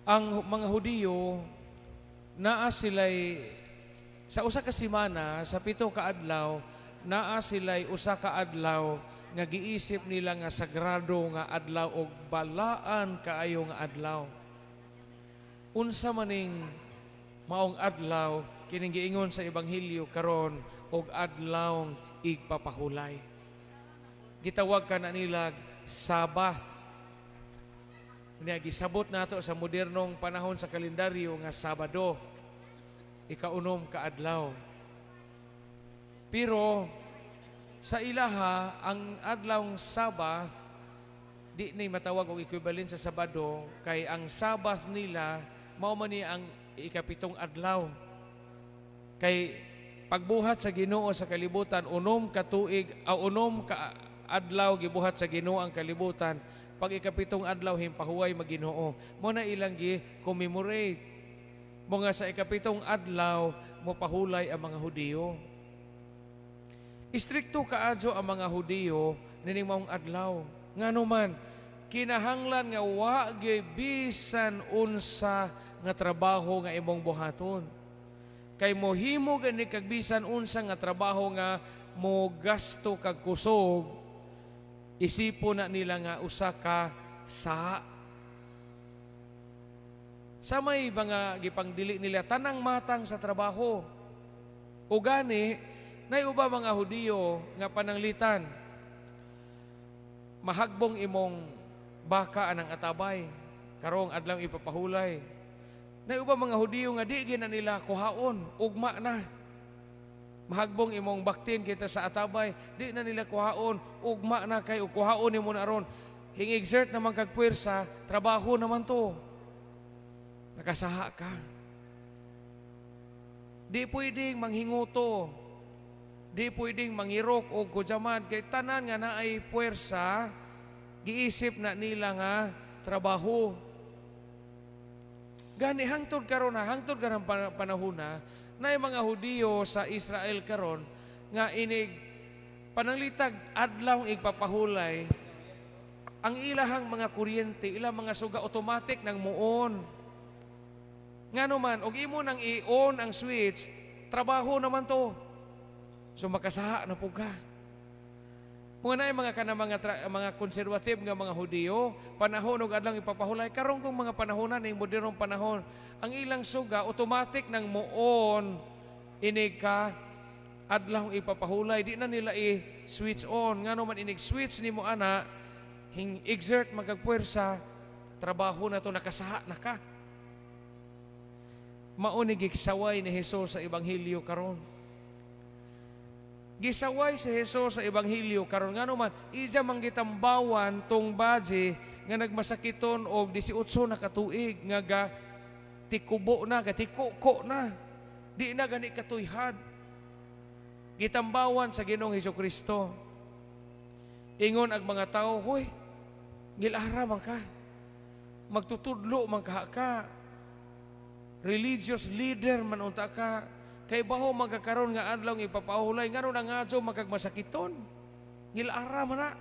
Ang mga Hudiyo naa sila'y sa usa ka semana, sa 7 ka adlaw, naa sila'y usa ka adlaw nga giisip nila nga sagrado nga adlaw og balaan kaayo nga adlaw. Unsa maning maong adlaw kining giingon sa ebanghelyo karon og adlaw igpapahulay. Gitawag ka na nila Sabbath. Gisabot nato sa modernong panahon sa kalendaryo nga Sabado, ikaunom ka adlaw. Pero sa ilaha, ang adlawng Sabbath di ni matawag og equivalent sa Sabado, kay ang Sabbath nila mao man ni ang ikapitong adlaw. Kay pagbuhat sa Ginoo sa kalibutan, unom ka tuig unom ka adlaw gibuhat sa Ginoo ang kalibutan. Pag ikapitong adlaw himpahuway mag-Ginoo, mo na ilang gi-commemorate. Mo nga sa ikapitong adlaw mo pahulay ang mga Hudiyo. Istrikto kaadyo ang mga Hudiyo nining maong adlaw. Nganuman kinahanglan nga wa gyud bisan unsa nga trabaho nga imong buhaton. Kay mohimo gani kag bisan unsa nga trabaho nga mo gasto kag kusog, isipo na nila nga usa ka sa may mga gipangdili nila tanang matang sa trabaho. O gani, nay uba mga Hudiyo nga pananglitan, mahagbong imong baka anang atabay, karong adlaw ipapahulay. Nay uba mga Hudiyo nga di gina nila kuhaon, ugma na. Mahagbong imong baktin kita sa atabay, di na nila kuhaon, ugma na kay kuhaon nimo na aron. Hing-exert naman kag puwersa, trabaho naman to. Nakasaha ka. Di pwedeng manghinguto. Di pwedeng mangirok o kudyaman. Kay tanan nga naay puwersa, giisip na nila nga trabaho. Gani hangtod karon na, hangtod karong panahon na yung mga Hudiyo sa Israel karon nga inig pananglitag adlaw igpapahulay, ang ilahang mga kuryente, ilang mga suga automatic nang muon. Nganuman, og imo nang i-on ang switch, trabaho naman to. So makasaha na po ka. Muna yung mga konservative nga mga Hudiyo, panahon og adlaw ipapahulay. Karon kung mga panahonan ng modernong panahon, ang ilang suga automatic nang muon inig ka adlaw ipapahulay. Di na nila i-switch on. Nga naman inig switch ni mo ana, exert magagpuwersa, trabaho na to, nakasaha na ka. Maunig giksaway ni Jesus sa ebanghelyo karon. Gisaway si Jesus sa ebanghelyo karon nga naman ija manggitambawan tong baje nga nagmasakiton og 18 na katuig nga ga tikubo na, ga tikuko na. Di na gani katuyhad. Gitambawan sa Ginoong Hesukristo. Ingon ang mga tao, "Hoy, gilara man ka. Magtutudlo man ka. Religious leader man unta ka. Kay baho magkakaroon nga adlaw ng ipapahulay, nga nung nga magkagmasakiton. Ngilara man na."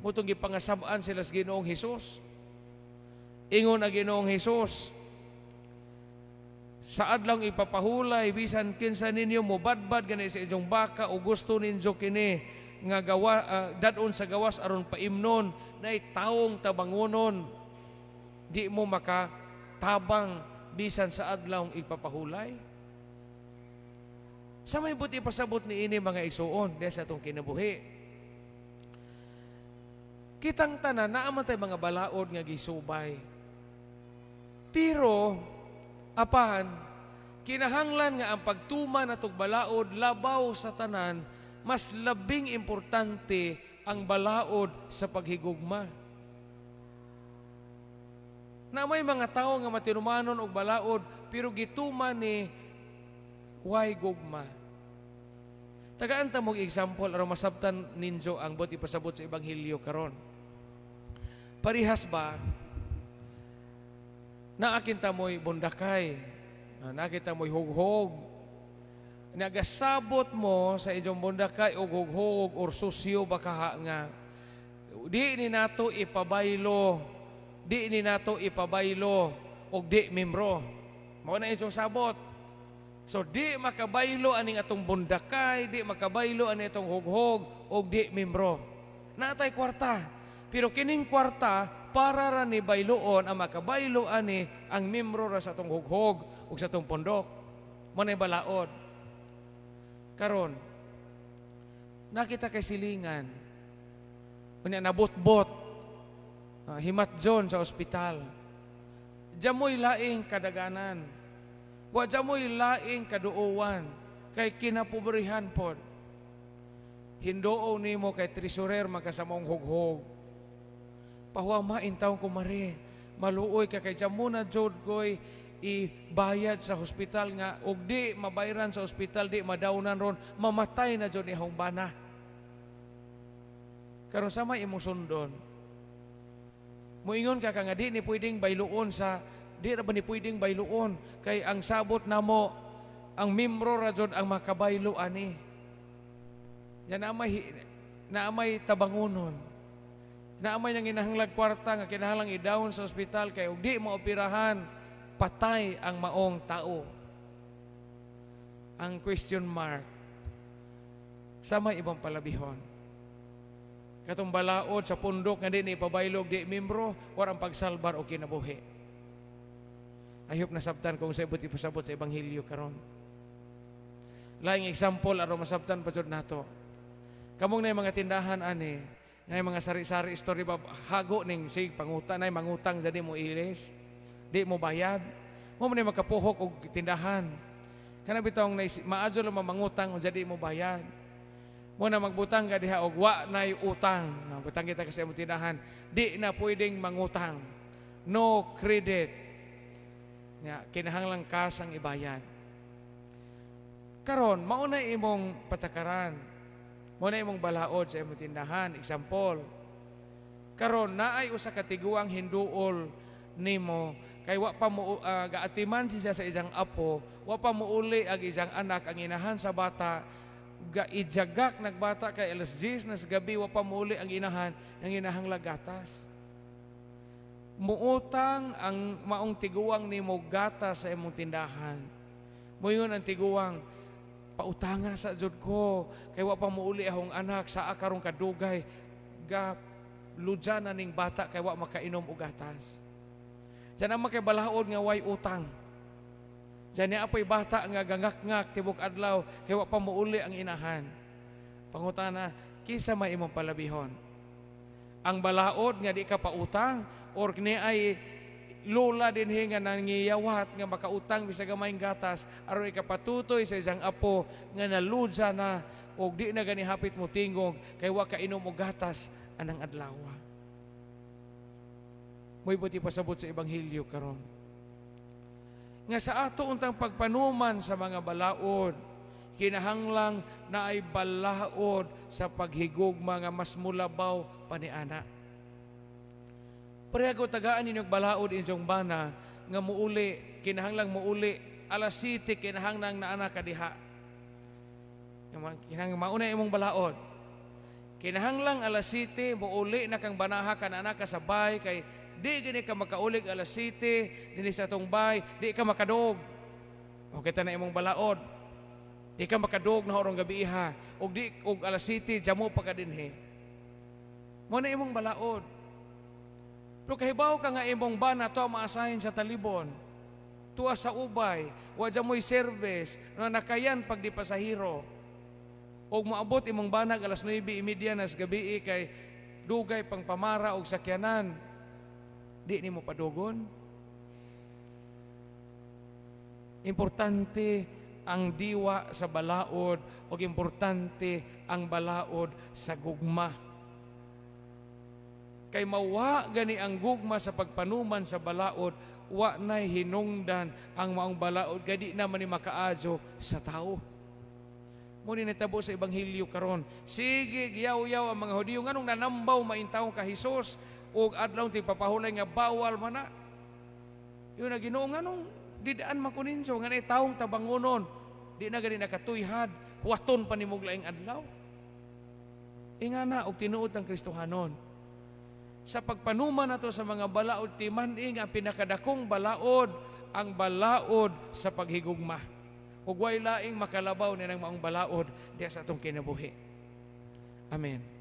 Mutong gipangasabaan sila sa Ginoong Hesus. Ingon ang Ginoong Hesus, "Sa adlaw ng ipapahulay, bisan kinsa ninyo mubadbad gani sa inyong baka o gusto ninyo kini nga dadon sa gawas aron paimnon na itawong tabangonon, di mo makatabang bisan sa adlaw ng ipapahulay." Sa may buti pasabot ni ini mga isuon dahil sa itong kinabuhi. Kitang tanan, naaman tayo mga balaod nga gisubay. Pero, apan, kinahanglan nga ang pagtuman at balaod labaw sa tanan, mas labing importante ang balaod sa paghigugma. Na may mga tao nga matinumanon og balaod, pero gituman ni way gugma. Tagaan ta mong example aron masabtan ninyo ang buti pasabot sa ebanghelyo karon. Parihas ba naakita mo'y bundakay, nakita mo'y hughog, nagasabot mo sa inyong bundakay o hughog or susyo baka nga di ni nato ipabaylo di ni nato ipabaylo og di membro. Mao na itong sabot. So di makabaylo aning atong bundakay, di makabaylo ani atong hughog og di membro. Natay kwarta. Pero kining kwarta para ra ni bayloon ang makabaylo ani ang membro ra sa atong hughog ug sa atong pondok. Mo na balaod. Karon nakita kay silingan. Unya nabot-bot. Himatjon sa ospital. Jamoy laing kadaganan. Wa jamoy laing kaduowan kay kinapobrihan pod. Hindoo nimo kay treasurer magkasamong hughog. Pahuwa maintawon ko mari. Maluoy ka kay jamo na jud koy ibayad sa hospital nga ug di mabayaran sa hospital, di madawnan ron, mamatay na jud ni hong bana. Karon sama imong sundon. Muingon ka nga di ni pwedeng bayluon sa di ra ba ni pwedeng bayluon kay ang sabot namo ang membro ra jud ang makabaylo ani. Yan naamay tabangonon. Naamay nang inahanglag kwarta nga kinahanglang idawon sa ospital kay ug di maoperahan, patay ang maong tao. Ang question mark sa may ibang palabihon. Katong balaod sa pundok nga di ni ipabaylog di membro or ang pagsalbar o kinabuhi. I hope nasabtan kung sa ibot ipasabot sa Ebanghelyo karon. Laing example aron masabtan pa jud nato. Kamong na mga tindahan ani, nga mga sari-sari story ba hago ning sig pangutang nay mangutang jadi mo ilis. Di mo bayad. Mo man makapuhok og tindahan. Kana bitong maadyo lang mangutang o jadi mo bayad. Mo na magbutang ka diha og wa nay utang. Butang kita kasi imong tindahan, di na pwedeng mangutang. No credit. Nya kinahanglang kas ang ibayad. Karon mao na imong patakaran. Mao na imong balaod sa imong tindahan, example. Karon naay usa ka tiguang hinduol nimo kay wa pa mo gaatiman siya sa isang apo, wa pa muuli ang isang anak ang inahan sa bata, gaijagak nagbata kay alas 10 na sa gabi wa pa muuli ang inahan ng inahang lagatas. Muutang ang maong tiguang nimo gatas sa imong tindahan. Moyon ang tiguang pautanga sa jud ko kay wa pa muuli ahong anak sa akarong kadugay ga ludyan ning bata kay wa makainom og gatas. Diyan ang makibalaod nga way utang. Diyan niya apoy bata nga gangak-ngak tibok adlaw kay wa pa muuli ang inahan. Pangutana, kisa may imong palabihon? Ang balaod nga di ka pautang or ni ay lula din nga nangiyawat nga makautang bisag gamayng gatas aron ikapatutoy sa isang apo nga naludsa na og di na gani hapit mo tingog kay wa ka inom og gatas anang adlaw. Moy buti pasabot sa Ebanghelyo karon. Nga sa ato untang pagpanuman sa mga balaod, kinahanglang na ay balaod sa paghigugma nga mas mulabaw paniana. Pareho tagaan ninyong balaod inyong bana nga muuli, kinahanglang muuli, alas 7 kinahanglang na anak kadiha. Kinahanglang mauna imong balaod. Kinahanglang alas 7 muuli na kang banaha ka na anak kasabay kay di gini ka makaulig alas 7 dinhi sa atong bay, di ka makadog. O kita na imong balaod. Di ka makadog na orong gabi ha. Og di og alas 7 jamo pa ka dinhi. Mo na imong balaod. Pero kahibaw ka nga imong bana to maasahin sa talibon. Tuwa sa ubay, wa jamoy service na nakayan pag di pasahero. Og maabot imong banag alas 9:30 nas gabi kay dugay pang pamara og sakyanan. Di nimo padugon. Importante ang diwa sa balaod o importante ang balaod sa gugma. Kay mawa gani ang gugma sa pagpanuman sa balaod, wa nay hinungdan ang maong balaod kay di naman ni makaadyo sa tao. Muni natabo sa Ebanghelyo karon. Sige giyaw-yaw ang mga Hudiyo nganong nanambaw maintaw ka Hesus ug adlaw ti papahulay nga bawal man na. Yun na Ginoo nganong didaan makuninso nga taong tabangonon di na gani nakatuyhad huwaton pa nimog laing adlaw. Ingana og tinuod ang Kristohanon. sa pagpanuman nato sa mga balaod timaning ang pinakadakong balaod, ang balaod sa paghigugma. Ug way laing makalabaw ni nang maong balaod diya sa atong kinabuhi. Amen.